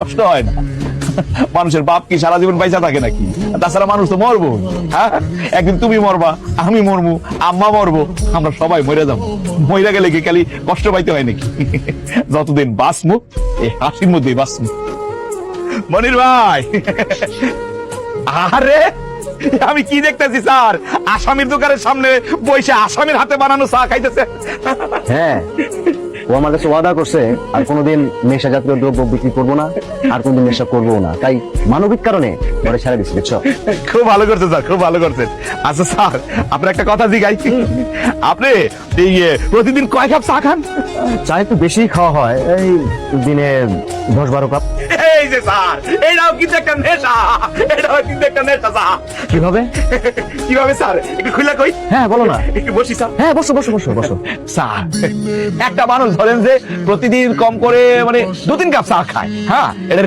কষ্ট হয় না। মানুষের বাপ কি সারা জীবন পয়সা থাকে নাকি? তাছাড়া মানুষ তো মরবো। হ্যাঁ, একদিন তুমি মরবা, আমি মরবো, আম্মা মরবো, আমরা সবাই মরে যাবো। মরে গেলে কি খালি কষ্ট পাইতে হয় নাকি? যতদিন বাঁচমু এই হাসির মধ্যেই বাঁচমু। মনির ভাই, আরে আমি কি দেখতেছি স্যার, আসামির দোকানের সামনে বসে আসামির হাতে বানানো চা খাইতেছে। হ্যাঁ, ও আমার কাছে ওয়াদা করছে আর কোনোদিন নেশা জাতীয় দ্রব্য বিক্রি করবো না, আর কোনোদিন নেশা করবো না। তাই মানবিক কারণে ওরা ছেড়ে দিচ্ছে, বুঝছো? খুব ভালো করছেন স্যার, খুব ভালো করছেন। আচ্ছা স্যার, আপনার একটা কথা জিগাই, আপনি এই প্রতিদিন কয় কাপ চা খান? চা একটু বেশি খাওয়া হয়, এই দিনে 10-12 কাপ। এই যে স্যার, এইটাও কিন্তু একটা নেশা, এটাও কিন্তু একটা নেশা স্যার। কিভাবে? কিভাবে স্যার, একটু খুলে কই। হ্যাঁ, বলো না। একটু বসি স্যার। হ্যাঁ, বসো বসো বসো বসো। স্যার, একটা মানুষ ধরেন যে প্রতিদিন কম করে মানে 2-3 কাপ চা খায়, হ্যাঁ, এটা